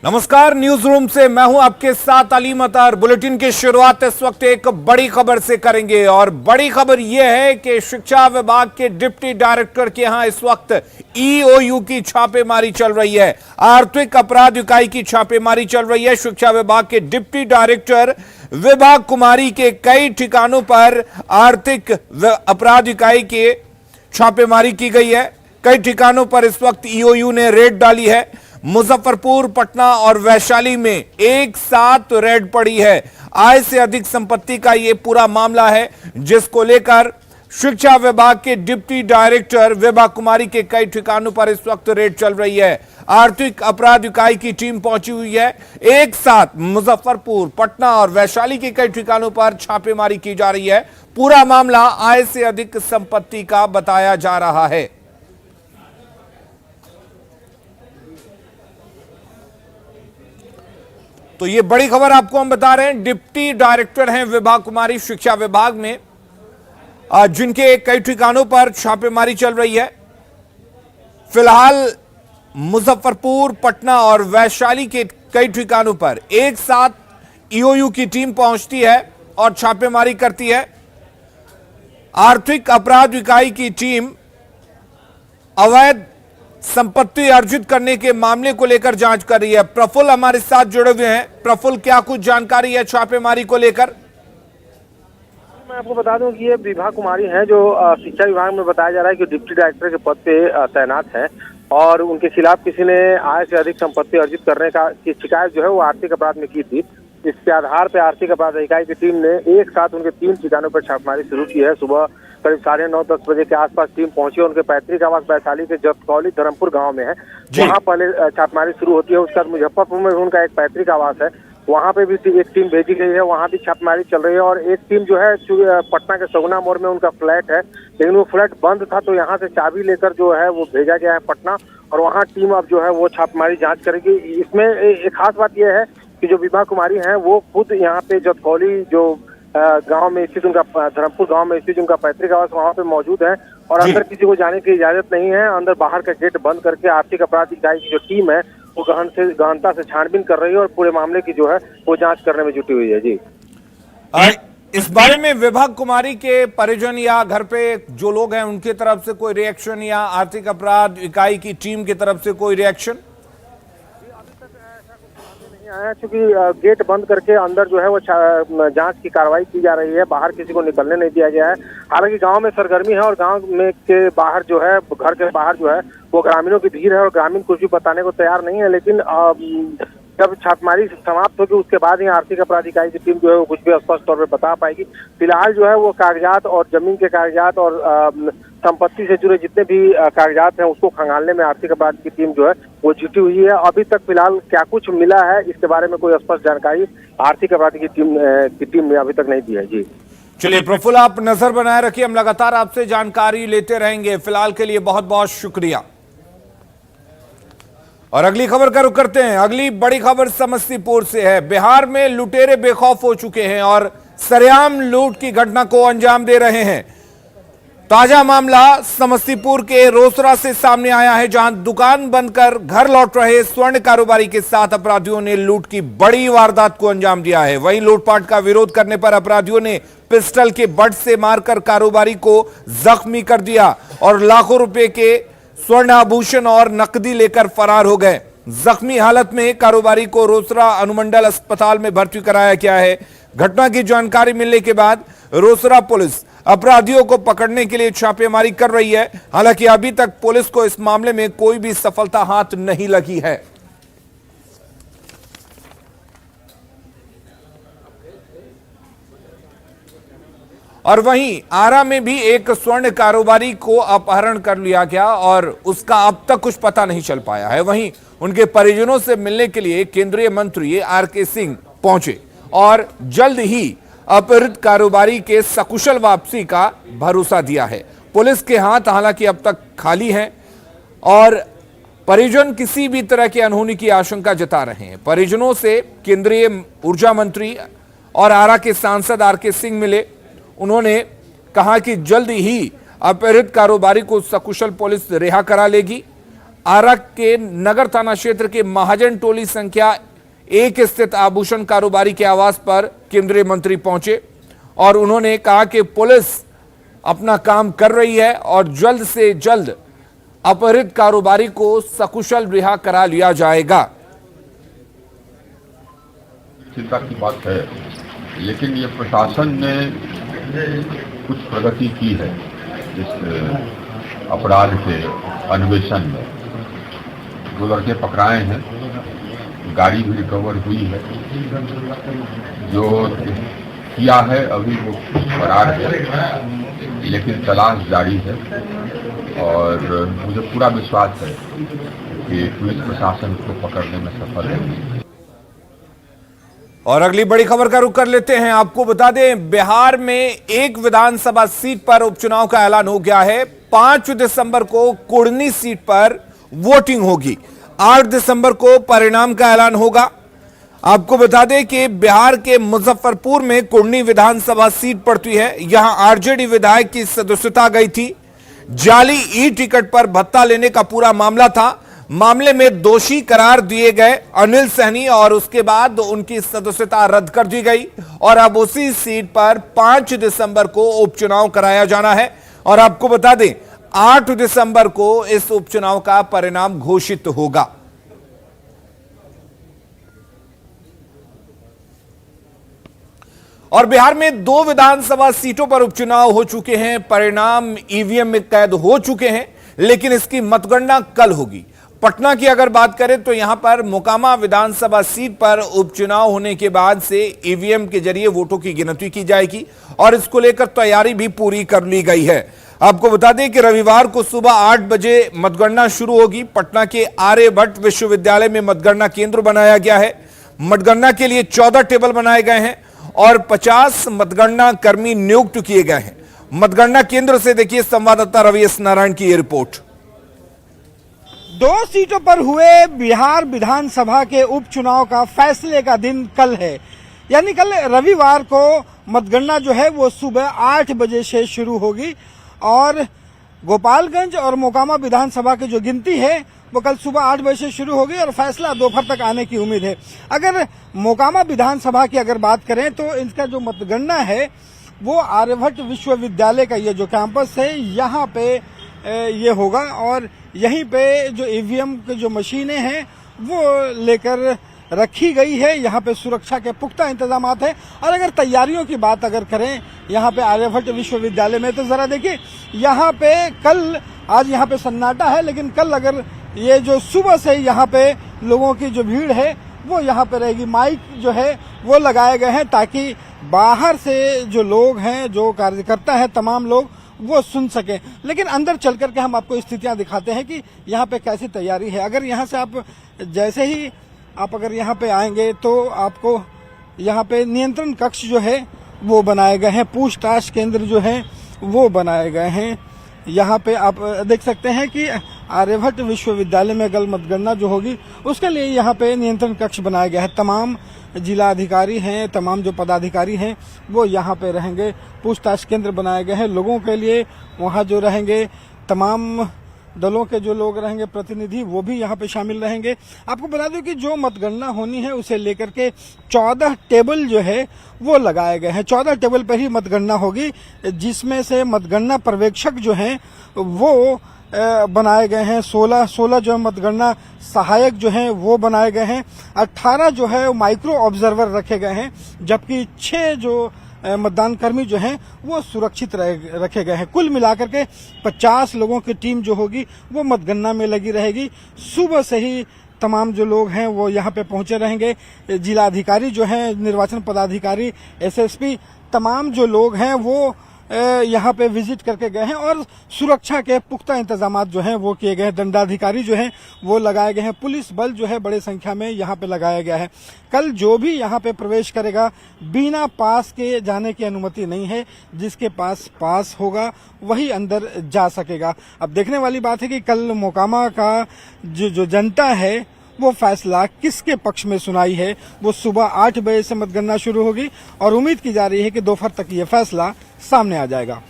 नमस्कार, news room से मैं हूं आपके साथ अली मतार। बुलेटिन की शुरुआत इस वक्त एक बड़ी खबर से करेंगे और बड़ी खबर यह है कि शिक्षा विभाग के डिप्टी डायरेक्टर के यहां इस वक्त ईओयू की छापेमारी चल रही है। आर्थिक अपराध इकाई की छापेमारी चल रही है। शिक्षा विभाग के डिप्टी डायरेक्टर विभा कुमारी के कई ठिकानों पर आर्थिक अपराध इकाई के छापेमारी की गई है। कई ठिकानों पर इस वक्त ईओयू ने रेड डाली है। मुजफ्फरपुर, पटना और वैशाली में एक साथ रेड पड़ी है। आय से अधिक संपत्ति का यह पूरा मामला है, जिसको लेकर शिक्षा विभाग के डिप्टी डायरेक्टर विभा कुमारी के कई ठिकानों पर इस वक्त रेड चल रही है। आर्थिक अपराध इकाई की टीम पहुंची हुई है। एक साथ मुजफ्फरपुर, पटना और वैशाली के कई ठिकानों पर छापेमारी की जा रही है। पूरा मामला आय से अधिक संपत्ति का बताया जा रहा है। तो ये बड़ी खबर आपको हम बता रहे हैं। डिप्टी डायरेक्टर हैं विभा कुमारी शिक्षा विभाग में, जिनके कई ठिकानों पर छापेमारी चल रही है। फिलहाल मुजफ्फरपुर, पटना और वैशाली के कई ठिकानों पर एक साथ ईओयू की टीम पहुंचती है और छापेमारी करती है। आर्थिक अपराध इकाई की टीम अवैध संपत्ति अर्जित करने के मामले को लेकर जांच कर रही है। प्रफुल्ल हमारे साथ जुड़े हुए हैं। प्रफुल्ल, क्या कुछ जानकारी है छापेमारी को लेकर? मैं आपको बता दूं कि ये विभा कुमारी हैं, जो शिक्षा विभाग में बताया जा रहा है कि डिप्टी डायरेक्टर के पद पे तैनात है और उनके खिलाफ किसी ने आय से अधिक संपत्ति अर्जित करने की शिकायत जो है वो आर्थिक अपराध में की थी। इसके आधार पर आर्थिक अपराध इकाई की टीम ने एक साथ उनके 3 ठिकानों पर छापेमारी शुरू की है। सुबह करीब 9:30-10 बजे के आसपास टीम पहुंची। उनके पैतृक आवास वैशाली के जतकौली धर्मपुर गांव में है। वहां पहले छापेमारी शुरू होती है। उसके बाद मुजफ्फरपुर में उनका एक पैतृक आवास है, वहां पे भी एक टीम भेजी गई है। वहां भी छापेमारी चल रही है। और एक टीम जो है पटना के सगुना मोड़ में उनका फ्लैट है, लेकिन वो फ्लैट बंद था, तो यहाँ से चाबी लेकर जो है वो भेजा गया है पटना और वहाँ टीम अब जो है वो छापेमारी जाँच करेगी। इसमें एक खास बात यह है कि जो विभा कुमारी है वो खुद यहाँ पे जतकौली जो गांव में स्थित उनका धर्मपुर गांव में स्थित उनका पैतृक आवास वहां पे मौजूद है और अंदर किसी को जाने की इजाजत नहीं है। अंदर बाहर का गेट बंद करके आर्थिक अपराध इकाई की जो टीम है वो गहनता से छानबीन कर रही है और पूरे मामले की जो है वो जांच करने में जुटी हुई है। जी, इस बारे में विभा कुमारी के परिजन या घर पे जो लोग हैं उनकी तरफ से कोई रिएक्शन या आर्थिक अपराध इकाई की टीम की तरफ से कोई रिएक्शन आया? चूंकि गेट बंद करके अंदर जो है वो जांच की कार्रवाई की जा रही है, बाहर किसी को निकलने नहीं दिया गया है। हालांकि गांव में सरगर्मी है और गांव में के बाहर जो है, घर के बाहर जो है वो ग्रामीणों की भीड़ है और ग्रामीण कुछ भी बताने को तैयार नहीं है। लेकिन जब छापेमारी समाप्त होगी उसके बाद ही आर्थिक अपराध इकाई की टीम जो है वो कुछ भी स्पष्ट तौर पर बता पाएगी। फिलहाल जो है वो कागजात और जमीन के कागजात और संपत्ति से जुड़े जितने भी कागजात हैं उसको खंगालने में आर्थिक अपराध की टीम जो है वो जुटी हुई है। अभी तक फिलहाल क्या कुछ मिला है इसके बारे में कोई स्पष्ट जानकारी आर्थिक अपराध की टीम ने अभी तक नहीं दी है। जी, चलिए प्रफुल्ल, आप नजर बनाए रखिए, हम लगातार आपसे जानकारी लेते रहेंगे। फिलहाल के लिए बहुत बहुत शुक्रिया। और अगली खबर का रुख करते हैं। अगली बड़ी खबर समस्तीपुर से है। बिहार में लुटेरे बेखौफ हो चुके हैं और सरेआम लूट की घटना को अंजाम दे रहे हैं। ताजा मामला समस्तीपुर के रोसड़ा से सामने आया है, जहां दुकान बंद कर घर लौट रहे स्वर्ण कारोबारी के साथ अपराधियों ने लूट की बड़ी वारदात को अंजाम दिया है। वहीं लूटपाट का विरोध करने पर अपराधियों ने पिस्टल के बट से मारकर कारोबारी को जख्मी कर दिया और लाखों रुपए के स्वर्ण आभूषण और नकदी लेकर फरार हो गए। जख्मी हालत में कारोबारी को रोसड़ा अनुमंडल अस्पताल में भर्ती कराया गया है। घटना की जानकारी मिलने के बाद रोसड़ा पुलिस अपराधियों को पकड़ने के लिए छापेमारी कर रही है। हालांकि अभी तक पुलिस को इस मामले में कोई भी सफलता हाथ नहीं लगी है। और वहीं आरा में भी एक स्वर्ण कारोबारी को अपहरण कर लिया गया और उसका अब तक कुछ पता नहीं चल पाया है। वहीं उनके परिजनों से मिलने के लिए केंद्रीय मंत्री आरके सिंह पहुंचे और जल्द ही अपहृत कारोबारी के सकुशल वापसी का भरोसा दिया है। पुलिस के हाथ हालांकि अब तक खाली हैं और परिजन किसी भी तरह की अनहोनी की आशंका जता रहे हैं। परिजनों से केंद्रीय ऊर्जा मंत्री और आरा के सांसद आरके सिंह मिले। उन्होंने कहा कि जल्द ही अपहृत कारोबारी को सकुशल पुलिस रिहा करा लेगी। आरा के नगर थाना क्षेत्र के महाजन टोली संख्या 1 स्थित आभूषण कारोबारी के आवास पर केंद्रीय मंत्री पहुंचे और उन्होंने कहा कि पुलिस अपना काम कर रही है और जल्द से जल्द अपहृत कारोबारी को सकुशल रिहा करा लिया जाएगा। चिंता की बात है, लेकिन ये प्रशासन ने कुछ प्रगति की है इस अपराध के अन्वेषण में। 2 लड़के पकड़ाए हैं, गाड़ी भी रिकवर हुई है। जो किया है अभी वो फरार है, लेकिन तलाश जारी है और मुझे पूरा विश्वास है कि पुलिस प्रशासन को पकड़ने में सफल होगी। और अगली बड़ी खबर का रुख कर लेते हैं। आपको बता दें, बिहार में एक विधानसभा सीट पर उपचुनाव का ऐलान हो गया है। 5 दिसंबर को कुर्नी सीट पर वोटिंग होगी। 8 दिसंबर को परिणाम का ऐलान होगा। आपको बता दें कि बिहार के मुजफ्फरपुर में कुर्नी विधानसभा सीट पड़ती है। यहां आरजेडी विधायक की सदस्यता गई थी। जाली ई टिकट पर भत्ता लेने का पूरा मामला था। मामले में दोषी करार दिए गए अनिल सहनी और उसके बाद उनकी सदस्यता रद्द कर दी गई और अब उसी सीट पर 5 दिसंबर को उपचुनाव कराया जाना है। और आपको बता दें, 8 दिसंबर को इस उपचुनाव का परिणाम घोषित होगा। और बिहार में 2 विधानसभा सीटों पर उपचुनाव हो चुके हैं। परिणाम ईवीएम में कैद हो चुके हैं, लेकिन इसकी मतगणना कल होगी। पटना की अगर बात करें तो यहां पर मोकामा विधानसभा सीट पर उपचुनाव होने के बाद से ईवीएम के जरिए वोटों की गिनती की जाएगी और इसको लेकर तैयारी भी पूरी कर ली गई है। आपको बता दें कि रविवार को सुबह 8 बजे मतगणना शुरू होगी। पटना के आर्यभट्ट विश्वविद्यालय में मतगणना केंद्र बनाया गया है। मतगणना के लिए 14 टेबल बनाए गए हैं और 50 मतगणना कर्मी नियुक्त किए गए हैं। मतगणना केंद्र से देखिए संवाददाता रवि नारायण की यह रिपोर्ट। 2 सीटों पर हुए बिहार विधानसभा के उपचुनाव का फैसले का दिन कल है, यानी कल रविवार को मतगणना जो है वो सुबह 8 बजे से शुरू होगी और गोपालगंज और मोकामा विधानसभा की जो गिनती है वो कल सुबह 8 बजे से शुरू होगी और फैसला दोपहर तक आने की उम्मीद है। अगर मोकामा विधानसभा की अगर बात करें तो इसका जो मतगणना है वो आर्यभट्ट विश्वविद्यालय का ये जो कैंपस है यहाँ पे ये होगा और यहीं पे जो ईवीएम की जो मशीनें हैं वो लेकर रखी गई है। यहाँ पे सुरक्षा के पुख्ता इंतजाम है। और अगर तैयारियों की बात अगर करें यहाँ पे आर्यभट्ट विश्वविद्यालय में, तो जरा देखिए यहाँ पे कल, आज यहाँ पे सन्नाटा है, लेकिन कल अगर ये जो सुबह से यहाँ पे लोगों की जो भीड़ है वो यहाँ पे रहेगी। माइक जो है वो लगाए गए हैं ताकि बाहर से जो लोग हैं, जो कार्यकर्ता हैं, तमाम लोग वो सुन सके। लेकिन अंदर चल करके हम आपको स्थितियां दिखाते हैं कि यहाँ पे कैसी तैयारी है। अगर यहाँ से आप जैसे ही आप अगर यहाँ पे आएंगे तो आपको यहाँ पे नियंत्रण कक्ष जो है वो बनाए गए हैं, पूछताछ केंद्र जो है वो बनाए गए हैं। यहाँ पे आप देख सकते हैं कि आर्यभट्ट विश्वविद्यालय में कल मतगणना जो होगी उसके लिए यहाँ पे नियंत्रण कक्ष बनाया गया है। तमाम जिला अधिकारी हैं, तमाम जो पदाधिकारी हैं वो यहाँ पे रहेंगे। पूछताछ केंद्र बनाए गए हैं लोगों के लिए, वहाँ जो रहेंगे तमाम दलों के जो लोग रहेंगे, प्रतिनिधि, वो भी यहाँ पे शामिल रहेंगे। आपको बता दूं कि जो मतगणना होनी है उसे लेकर के 14 टेबल जो है वो लगाए गए हैं। 14 टेबल पर ही मतगणना होगी, जिसमें से मतगणना पर्यवेक्षक जो हैं वो बनाए गए हैं। 16 जो मतगणना सहायक जो हैं वो बनाए गए हैं। 18 जो है माइक्रो ऑब्जर्वर रखे गए हैं, जबकि 6 जो मतदान कर्मी जो हैं वो सुरक्षित रखे गए हैं। कुल मिलाकर के 50 लोगों की टीम जो होगी वो मतगणना में लगी रहेगी। सुबह से ही तमाम जो लोग हैं वो यहाँ पे पहुंचे रहेंगे। जिला अधिकारी जो हैं, निर्वाचन पदाधिकारी, एसएसपी, तमाम जो लोग हैं वो यहाँ पे विजिट करके गए हैं और सुरक्षा के पुख्ता इंतजाम जो हैं वो किए गए हैं। दंडाधिकारी जो हैं वो लगाए गए हैं। पुलिस बल जो है बड़े संख्या में यहाँ पे लगाया गया है। कल जो भी यहाँ पे प्रवेश करेगा बिना पास के जाने की अनुमति नहीं है। जिसके पास पास होगा वही अंदर जा सकेगा। अब देखने वाली बात है कि कल मोकामा का जो जनता है वो फैसला किसके पक्ष में सुनाई है। वो सुबह 8 बजे से मतगणना शुरू होगी और उम्मीद की जा रही है कि दोपहर तक ये फैसला सामने आ जाएगा।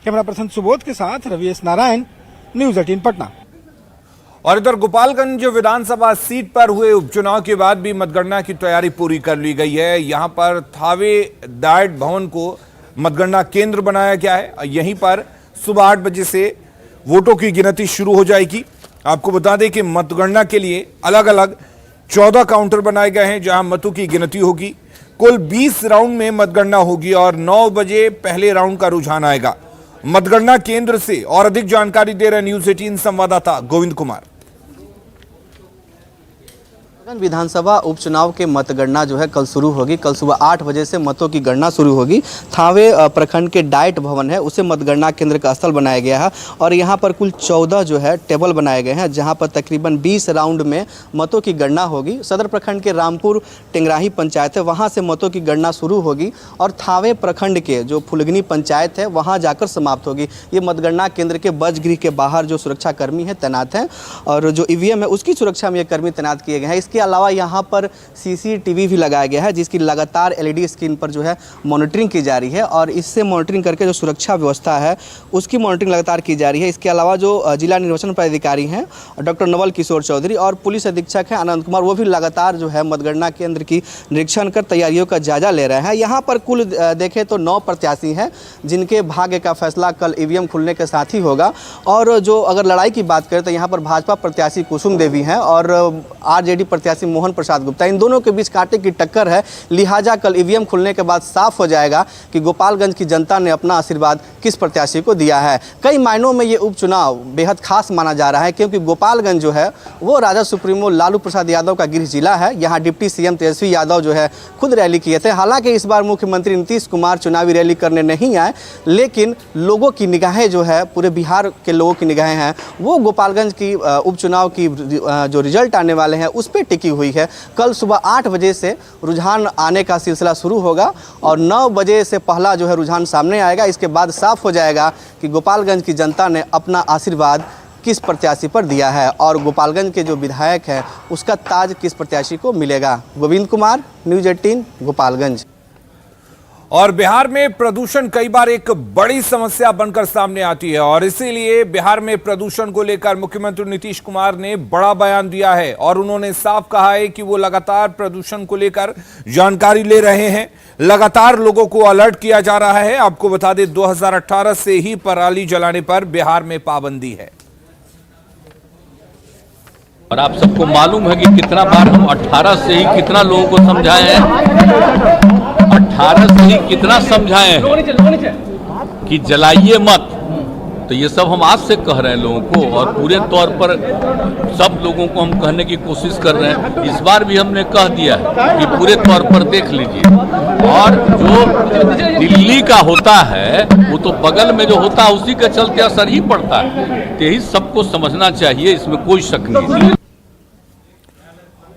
कैमरा पर्सन सुबोध के साथ रवि नारायण, न्यूज़ 18 पटना। और इधर गोपालगंज विधानसभा सीट पर हुए उपचुनाव के बाद भी मतगणना की तैयारी पूरी कर ली गई है। यहां पर थावे डाइट भवन को मतगणना केंद्र बनाया गया है। यहीं पर सुबह 8 बजे से वोटों की गिनती शुरू हो जाएगी। आपको बता दें कि मतगणना के लिए अलग अलग 14 काउंटर बनाए गए हैं जहां मतों की गिनती होगी। कुल 20 राउंड में मतगणना होगी और 9 बजे पहले राउंड का रुझान आएगा। मतगणना केंद्र से और अधिक जानकारी दे रहे न्यूज़ 18 संवाददाता गोविंद कुमार। विधानसभा उपचुनाव के मतगणना जो है कल शुरू होगी। कल सुबह 8 बजे से मतों की गणना शुरू होगी। थावे प्रखंड के डाइट भवन है उसे मतगणना केंद्र का स्थल बनाया गया है और यहाँ पर कुल 14 जो है टेबल बनाए गए हैं जहाँ पर तकरीबन 20 राउंड में मतों की गणना होगी। सदर प्रखंड के रामपुर टेंगराही पंचायत है वहाँ से मतों की गणना शुरू होगी और थावे प्रखंड के जो फुलगनी पंचायत है वहाँ जाकर समाप्त होगी। ये मतगणना केंद्र के बजगृह के बाहर जो सुरक्षाकर्मी हैं तैनात हैं और जो ईवीएम है उसकी सुरक्षा में ये कर्मी तैनात किए गए हैं। इसके अलावा यहाँ पर सीसीटीवी भी लगाया गया है जिसकी लगातार एलईडी स्क्रीन पर जो है मॉनिटरिंग की जा रही है और इससे मॉनिटरिंग करके जो सुरक्षा व्यवस्था है उसकी मॉनिटरिंग लगातार की जा रही है। इसके अलावा जो जिला निर्वाचन पदाधिकारी हैं डॉक्टर नवल किशोर चौधरी और पुलिस अधीक्षक हैं आनंद कुमार वो भी लगातार जो है मतगणना केंद्र की निरीक्षण कर तैयारियों का जायजा ले रहे हैं। यहाँ पर कुल देखें तो 9 प्रत्याशी हैं जिनके भाग्य का फैसला कल ईवीएम खुलने के साथ ही होगा। और जो अगर लड़ाई की बात करें तो यहाँ पर भाजपा प्रत्याशी कुसुम देवी हैं और आरजेडी प्रत्याशी मोहन प्रसाद गुप्ता, इन दोनों के बीच कांटे की टक्कर है। लिहाजा कल ईवीएम खुलने के बाद साफ हो जाएगा कि गोपालगंज की जनता ने अपना आशीर्वाद किस प्रत्याशी को दिया है। कई मायनों में ये उपचुनाव बेहद खास माना जा रहा है क्योंकि गोपालगंज जो है वो राजद सुप्रीमो लालू प्रसाद यादव का गृह जिला है। यहाँ डिप्टी सीएम तेजस्वी यादव जो है खुद रैली किए थे। हालांकि इस बार मुख्यमंत्री नीतीश कुमार चुनावी रैली करने नहीं आए लेकिन लोगों की निगाहें जो है पूरे बिहार के लोगों की निगाहें हैं वो गोपालगंज की उपचुनाव की जो रिजल्ट आने वाले हैं उस पर टिकी हुई है। कल सुबह 8 बजे से रुझान आने का सिलसिला शुरू होगा और 9 बजे से पहला जो है रुझान सामने आएगा। इसके बाद साफ हो जाएगा कि गोपालगंज की जनता ने अपना आशीर्वाद किस प्रत्याशी पर दिया है और गोपालगंज के जो विधायक हैं उसका ताज किस प्रत्याशी को मिलेगा। गोविंद कुमार, न्यूज़ 18, गोपालगंज। और बिहार में प्रदूषण कई बार एक बड़ी समस्या बनकर सामने आती है और इसीलिए बिहार में प्रदूषण को लेकर मुख्यमंत्री नीतीश कुमार ने बड़ा बयान दिया है और उन्होंने साफ कहा है कि वो लगातार प्रदूषण को लेकर जानकारी ले रहे हैं। लगातार लोगों को अलर्ट किया जा रहा है। आपको बता दें 2018 से ही पराली जलाने पर बिहार में पाबंदी है और आप सबको मालूम है कि कितना बार हम 18 से ही कितना लोगों को समझाए हैं, 18 से ही कितना समझाए हैं कि जलाइए मत। तो ये सब हम आज से कह रहे हैं लोगों को और पूरे तौर पर सब लोगों को हम कहने की कोशिश कर रहे हैं। इस बार भी हमने कह दिया है कि पूरे तौर पर देख लीजिए। और जो दिल्ली का होता है वो तो बगल में जो होता है उसी के चलते असर ही पड़ता है। तो यही सबको समझना चाहिए, इसमें कोई शक नहीं।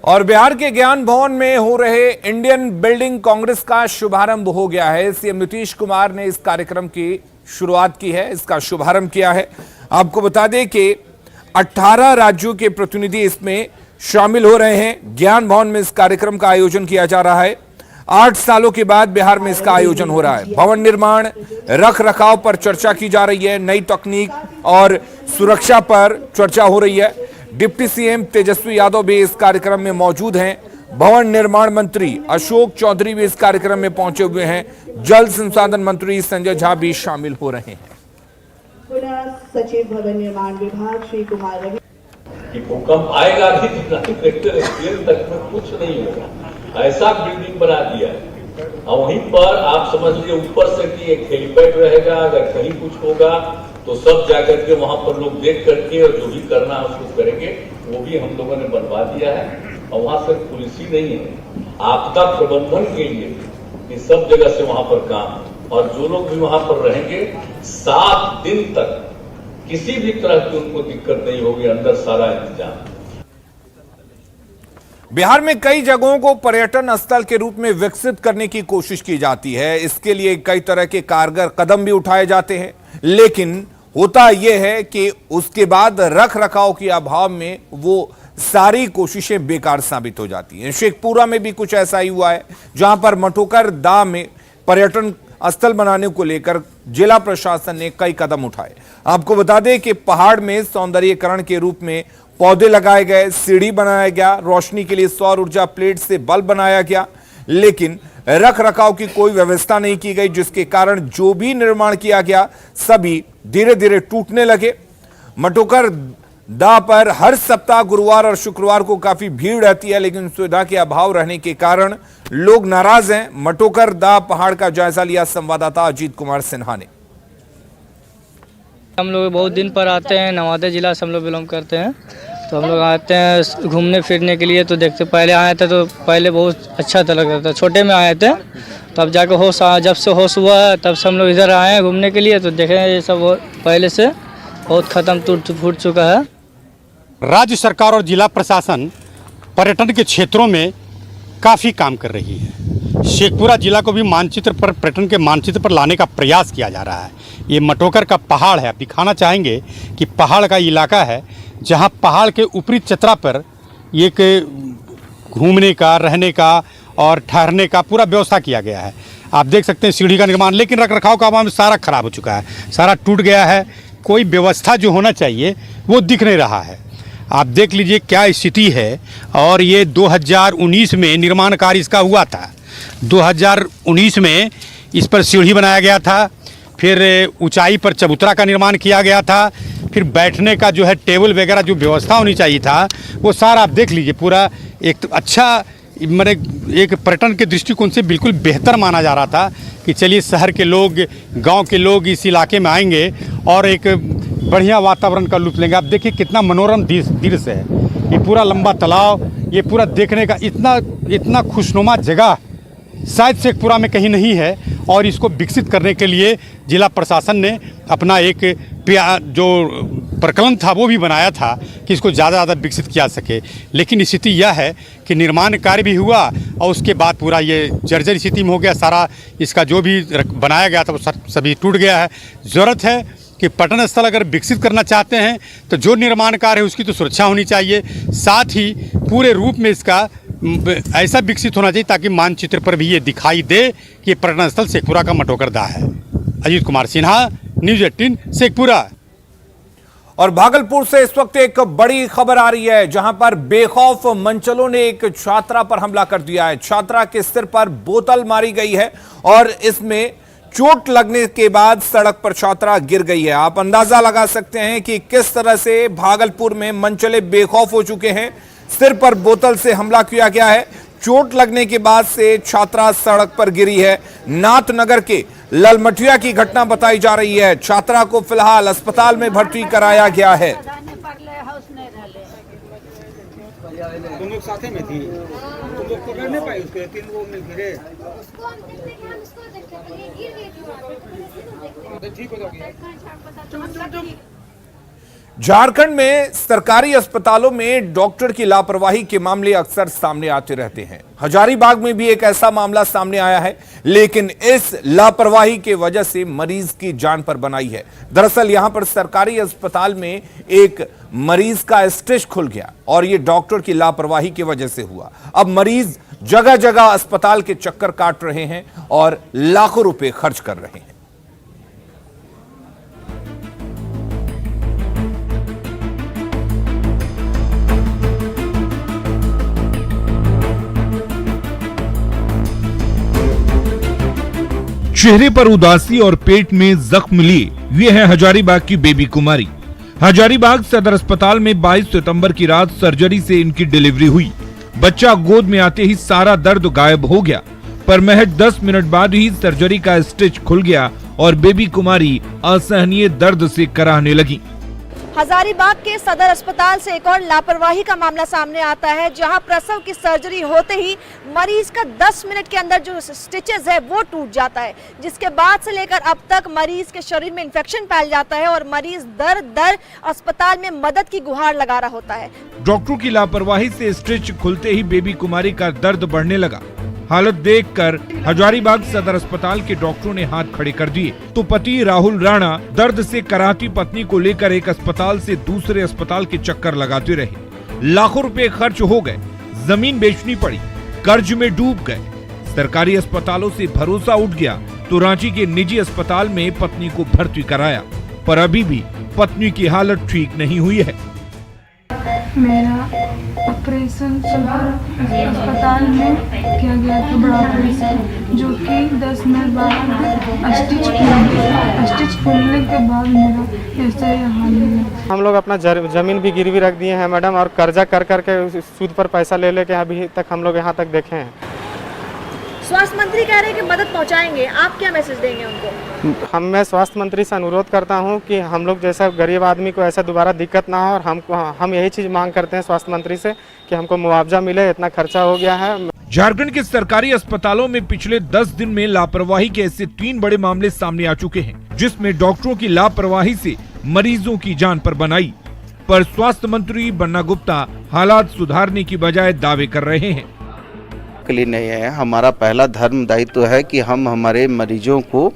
और बिहार के ज्ञान भवन में हो रहे इंडियन बिल्डिंग कांग्रेस का शुभारंभ हो गया है। सीएम नीतीश कुमार ने इस कार्यक्रम की शुरुआत की है, इसका शुभारंभ किया है। आपको बता दें कि 18 राज्यों के प्रतिनिधि इसमें शामिल हो रहे हैं। ज्ञान भवन में इस कार्यक्रम का आयोजन किया जा रहा है। 8 सालों के बाद बिहार में इसका आयोजन हो रहा है। भवन निर्माण, रख रखाव पर चर्चा की जा रही है, नई तकनीक और सुरक्षा पर चर्चा हो रही है। डिप्टी सीएम तेजस्वी यादव भी इस कार्यक्रम में मौजूद हैं। भवन निर्माण मंत्री अशोक चौधरी भी इस कार्यक्रम में पहुंचे हुए हैं। जल संसाधन मंत्री संजय झा भी शामिल हो रहे हैं। सचिव भवन निर्माण विभाग श्री कुमार रवि कि भूकंप आएगा भी तक में कुछ नहीं होगा, ऐसा बिल्डिंग बना दिया है। और वहीं पर आप समझ लीजिए ऊपर से कि एक हेलीपैड रहेगा, अगर कहीं कुछ होगा तो सब जाकर के वहां पर लोग देख करके और जो भी करना है उसको करेंगे। वो भी हम लोगों ने बनवा दिया है और वहां सिर्फ पुलिस ही नहीं है, आपदा प्रबंधन के लिए इस सब जगह से वहां पर काम है। और जो लोग भी वहां पर रहेंगे 7 दिन तक किसी भी तरह की उनको दिक्कत नहीं होगी, अंदर सारा इंतजाम। बिहार में कई जगहों को पर्यटन स्थल के रूप में विकसित करने की कोशिश की जाती है। इसके लिए कई तरह के कारगर कदम भी उठाए जाते हैं, लेकिन होता यह है कि उसके बाद रख रखाव के अभाव में वो सारी कोशिशें बेकार साबित हो जाती हैं। शेखपुरा में भी कुछ ऐसा ही हुआ है, जहां पर मटोकर दा में पर्यटन स्थल बनाने को लेकर जिला प्रशासन ने कई कदम उठाए। आपको बता दें कि पहाड़ में सौंदर्यीकरण के रूप में पौधे लगाए गए, सीढ़ी बनाया गया, रोशनी के लिए सौर ऊर्जा प्लेट से बल्ब बनाया गया, लेकिन रख रखाव की कोई व्यवस्था नहीं की गई, जिसके कारण जो भी निर्माण किया गया सभी धीरे धीरे टूटने लगे। मटोकर दाह पर हर सप्ताह गुरुवार और शुक्रवार को काफी भीड़ रहती है, लेकिन सुविधा के अभाव रहने के कारण लोग नाराज हैं। मटोकर दाह पहाड़ का जायजा लिया संवाददाता अजीत कुमार सिन्हा ने। हम लोग बहुत दिन पर आते हैं, नवादा जिला से हम लोग बिलोंग करते हैं, तो हम लोग आते हैं घूमने फिरने के लिए। तो देखते पहले आए थे तो पहले बहुत अच्छा था लगता था, छोटे में आए थे, तब जाकर होश आया, जब से होश हुआ है तब से हम लोग इधर आए हैं घूमने के लिए। तो देखें ये सब पहले से बहुत ख़त्म टूट फूट चुका है। राज्य सरकार और जिला प्रशासन पर्यटन के क्षेत्रों में काफ़ी काम कर रही है। शेखपुरा जिला को भी मानचित्र पर, पर्यटन के मानचित्र पर लाने का प्रयास किया जा रहा है। ये मटोकर का पहाड़ है, आप दिखाना चाहेंगे कि पहाड़ का इलाका है जहां पहाड़ के ऊपरी चतरा पर एक घूमने का, रहने का और ठहरने का पूरा व्यवस्था किया गया है। आप देख सकते हैं सीढ़ी का निर्माण, लेकिन रख रखाव का अभाव में सारा खराब हो चुका है, सारा टूट गया है। कोई व्यवस्था जो होना चाहिए वो दिख नहीं रहा है। आप देख लीजिए क्या स्थिति है। और ये 2019 में निर्माण कार्य इसका हुआ था। 2019 में इस पर सीढ़ी बनाया गया था, फिर ऊंचाई पर चबूतरा का निर्माण किया गया था, फिर बैठने का जो है टेबल वगैरह जो व्यवस्था होनी चाहिए था वो सारा आप देख लीजिए। पूरा एक अच्छा मैंने एक पर्यटन के दृष्टिकोण से बिल्कुल बेहतर माना जा रहा था कि चलिए शहर के लोग, गांव के लोग इस इलाके में आएंगे और एक बढ़िया वातावरण का लुत्फ लेंगे। आप देखिए कितना मनोरम दृश्य है। ये पूरा लंबा तालाब, ये पूरा देखने का इतना खुशनुमा जगह शायद शेखपुरा में कहीं नहीं है। और इसको विकसित करने के लिए जिला प्रशासन ने अपना एक जो प्रकलन था वो भी बनाया था कि इसको ज़्यादा ज़्यादा विकसित किया सके। लेकिन स्थिति यह है कि निर्माण कार्य भी हुआ और उसके बाद पूरा ये जर्जर स्थिति में हो गया। सारा इसका जो भी बनाया गया था वो सभी टूट गया है। ज़रूरत है कि पर्यटन स्थल अगर विकसित करना चाहते हैं तो जो निर्माण कार्य है उसकी तो सुरक्षा होनी चाहिए, साथ ही पूरे रूप में इसका ऐसा विकसित होना चाहिए ताकि मानचित्र पर भी ये दिखाई दे कि पर्यटन स्थल शेखपुरा का मटोकर दाह है। अजीत कुमार सिन्हा, न्यूज़ 18 शेखपुरा। और भागलपुर से इस वक्त एक बड़ी खबर आ रही है, जहां पर बेखौफ मंचलों ने एक छात्रा पर हमला कर दिया है। छात्रा के सिर पर बोतल मारी गई है और इसमें चोट लगने के बाद सड़क पर छात्रा गिर गई है। आप अंदाजा लगा सकते हैं कि किस तरह से भागलपुर में मंचले बेखौफ हो चुके हैं। सिर पर बोतल से हमला किया गया है, चोट लगने के बाद से छात्रा सड़क पर गिरी है। नाथनगर के ललमटिया की घटना बताई जा रही है। छात्रा को फिलहाल अस्पताल में भर्ती कराया गया है। तुम लोग साथे में थी, तुम लोग पकड़ नहीं पाए उसको, 3 लोग मिल गिरे। ठीक हो गया। झारखंड में सरकारी अस्पतालों में डॉक्टर की लापरवाही के मामले अक्सर सामने आते रहते हैं। हजारीबाग में भी एक ऐसा मामला सामने आया है, लेकिन इस लापरवाही के वजह से मरीज की जान पर बनाई है। दरअसल यहां पर सरकारी अस्पताल में एक मरीज का स्टिच खुल गया और यह डॉक्टर की लापरवाही की वजह से हुआ। अब मरीज जगह जगह अस्पताल के चक्कर काट रहे हैं और लाखों रुपए खर्च कर रहे हैं। चेहरे पर उदासी और पेट में जख्म लिए ये है हजारीबाग की बेबी कुमारी। हजारीबाग सदर अस्पताल में 22 सितंबर की रात सर्जरी से इनकी डिलीवरी हुई। बच्चा गोद में आते ही सारा दर्द गायब हो गया, पर महज 10 मिनट बाद ही सर्जरी का स्टिच खुल गया और बेबी कुमारी असहनीय दर्द से कराहने लगी। हजारीबाग के सदर अस्पताल से एक और लापरवाही का मामला सामने आता है, जहां प्रसव की सर्जरी होते ही मरीज का 10 मिनट के अंदर जो स्टिचेस है वो टूट जाता है, जिसके बाद से लेकर अब तक मरीज के शरीर में इन्फेक्शन फैल जाता है और मरीज दर अस्पताल में मदद की गुहार लगा रहा होता है। डॉक्टरों की लापरवाही से स्टिच खुलते ही बेबी कुमारी का दर्द बढ़ने लगा। हालत देखकर हजारीबाग सदर अस्पताल के डॉक्टरों ने हाथ खड़े कर दिए, तो पति राहुल राणा दर्द से कराहती पत्नी को लेकर एक अस्पताल से दूसरे अस्पताल के चक्कर लगाते रहे। लाखों रुपए खर्च हो गए, जमीन बेचनी पड़ी, कर्ज में डूब गए। सरकारी अस्पतालों से भरोसा उठ गया तो रांची के निजी अस्पताल में पत्नी को भर्ती कराया, पर अभी भी पत्नी की हालत ठीक नहीं हुई है। मेरा ऑपरेशन सदर अस्पताल में किया गया था, बड़ा ऑपरेशन, जो कि 10 मिनट बाद स्टिच किया गया। स्टिच खुलने के बाद मेरा ऐसा ही हाल है। हम लोग अपना ज़मीन भी गिरवी रख दिए हैं मैडम, और कर्जा कर करके सूद पर पैसा ले लेके अभी तक हम लोग यहाँ तक देखे हैं। स्वास्थ्य मंत्री कह रहे हैं कि मदद पहुंचाएंगे, आप क्या मैसेज देंगे उनको? मैं स्वास्थ्य मंत्री से अनुरोध करता हूं कि हम लोग जैसा गरीब आदमी को ऐसा दोबारा दिक्कत ना हो, और हम यही चीज़ मांग करते हैं स्वास्थ्य मंत्री से कि हमको मुआवजा मिले। इतना खर्चा हो गया है। झारखंड के सरकारी अस्पतालों में पिछले 10 दिन में लापरवाही के ऐसे 3 बड़े मामले सामने आ चुके हैं, जिसमें डॉक्टरों की लापरवाही से मरीजों की जान पर बनाई। पर स्वास्थ्य मंत्री बन्ना गुप्ता हालात सुधारने की बजाय दावे कर रहे हैं। के लिए नहीं है, हमारा पहला धर्म दायित्व है कि हम हमारे मरीजों को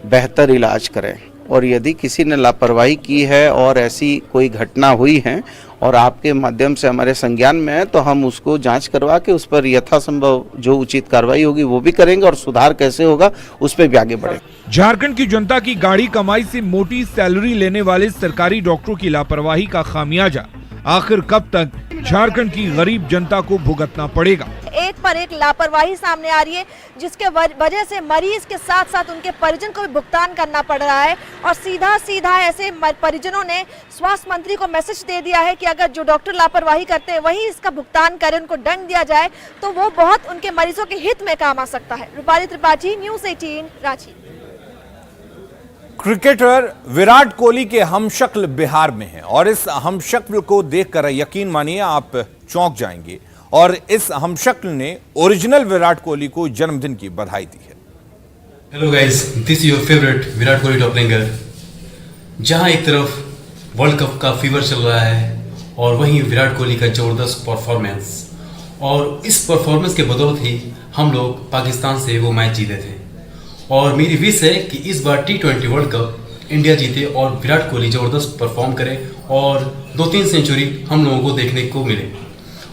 बेहतर इलाज करें, और यदि किसी ने लापरवाही की है और ऐसी कोई घटना हुई है और आपके माध्यम से हमारे संज्ञान में है, तो हम उसको जांच करवा के उस पर यथासंभव जो उचित कार्रवाई होगी वो भी करेंगे, और सुधार कैसे होगा उस पर भी आगे बढ़ेंगे। झारखंड की जनता की गाढ़ी कमाई से मोटी सैलरी लेने वाले सरकारी डॉक्टरों की लापरवाही का खामियाजा आखिर कब तक झारखंड की गरीब जनता को भुगतना पड़ेगा? एक पर एक लापरवाही सामने आ रही है, जिसके वजह से मरीज के साथ साथ उनके परिजन को भी भुगतान करना पड़ रहा है। और सीधा ऐसे परिजनों ने स्वास्थ्य मंत्री को मैसेज दे दिया है कि अगर जो डॉक्टर लापरवाही करते हैं वही इसका भुगतान करें, उनको दंड दिया जाए, तो वो बहुत उनके मरीजों के हित में काम आ सकता है। रूपाली त्रिपाठी, न्यूज़ 18, रांची। क्रिकेटर विराट कोहली के हमशक्ल बिहार में हैं, और इस हमशक्ल को देखकर यकीन मानिए आप चौंक जाएंगे। और इस हमशक्ल ने ओरिजिनल विराट कोहली को जन्मदिन की बधाई दी है। Hello guys, this your favourite Virat Kohli टॉपलिंगर। जहां एक तरफ वर्ल्ड कप का फीवर चल रहा है और वहीं विराट कोहली का जबरदस्त परफॉर्मेंस, और इस परफॉर्मेंस के बदौलत ही हम लोग पाकिस्तान से वो मैच जीते थे। और मेरी विश है कि इस बार T20 वर्ल्ड कप इंडिया जीते और विराट कोहली ज़बरदस्त परफॉर्म करे और 2-3 सेंचुरी हम लोगों को देखने को मिले।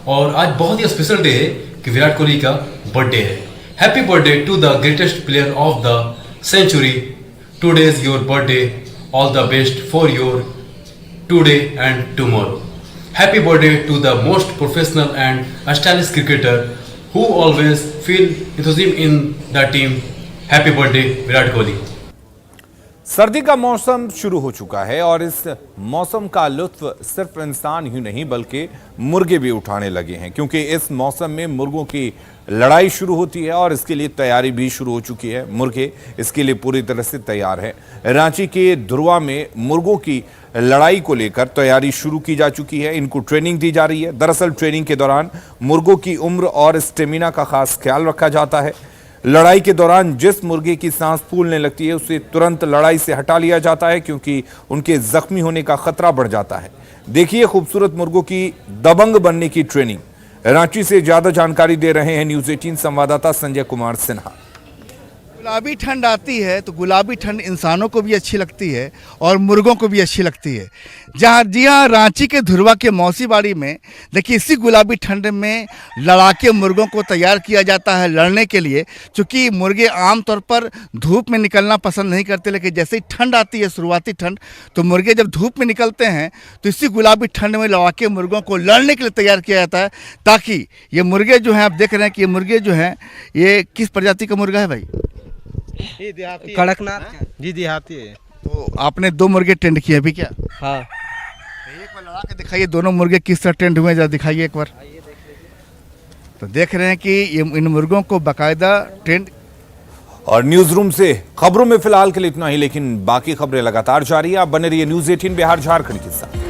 और आज बहुत ही स्पेशल डे है कि विराट कोहली का बर्थडे है। Happy birthday to the greatest player of the century. Today is your birthday, all the best for your today and tomorrow. Happy birthday to the most professional and stylish cricketer who always feel enthusiasm in the team. Happy birthday Virat Kohli. सर्दी का मौसम शुरू हो चुका है, और इस मौसम का लुत्फ सिर्फ इंसान ही नहीं बल्कि मुर्गे भी उठाने लगे हैं, क्योंकि इस मौसम में मुर्गों की लड़ाई शुरू होती है और इसके लिए तैयारी भी शुरू हो चुकी है। मुर्गे इसके लिए पूरी तरह से तैयार हैं। रांची के धुरवा में मुर्गों की लड़ाई को लेकर तैयारी शुरू की जा चुकी है। इनको ट्रेनिंग दी जा रही है। दरअसल ट्रेनिंग के दौरान मुर्गों की उम्र और स्टेमिना का खास ख्याल रखा जाता है। लड़ाई के दौरान जिस मुर्गे की सांस फूलने लगती है उसे तुरंत लड़ाई से हटा लिया जाता है, क्योंकि उनके जख्मी होने का खतरा बढ़ जाता है। देखिए खूबसूरत मुर्गों की दबंग बनने की ट्रेनिंग। रांची से ज्यादा जानकारी दे रहे हैं न्यूज़ 18 संवाददाता संजय कुमार सिन्हा। गुलाबी ठंड आती है तो गुलाबी ठंड इंसानों को भी अच्छी लगती है और मुर्गों को भी अच्छी लगती है। जी हाँ, रांची के धुरवा के मौसी बाड़ी में देखिए इसी गुलाबी ठंड में लड़ाके मुर्गों को तैयार किया जाता है लड़ने के लिए। क्योंकि मुर्गे आमतौर पर धूप में निकलना पसंद नहीं करते, लेकिन जैसे ही ठंड आती है, शुरुआती ठंड, तो मुर्गे जब धूप में निकलते हैं तो इसी गुलाबी ठंड में लड़ाके मुर्गों को लड़ने के लिए तैयार किया जाता है, ताकि ये मुर्गे जो हैं, आप देख रहे हैं कि ये मुर्गे जो हैं, ये किस प्रजाति का मुर्गा है भाई? कड़कनाथ। जी देहाती है। तो आपने 2 मुर्गे टेंड किए अभी क्या? हाँ। एक बार लड़ा के दिखाइए दोनों मुर्गे किस तरह टेंड हुए, जरा दिखाइए एक बार। तो देख रहे हैं कि ये इन मुर्गों को बाकायदा टेंड। और न्यूज रूम से खबरों में फिलहाल के लिए इतना ही, लेकिन बाकी खबरें लगातार जारी है। आप बने रहिए न्यूज़ 18 बिहार झारखंड के साथ।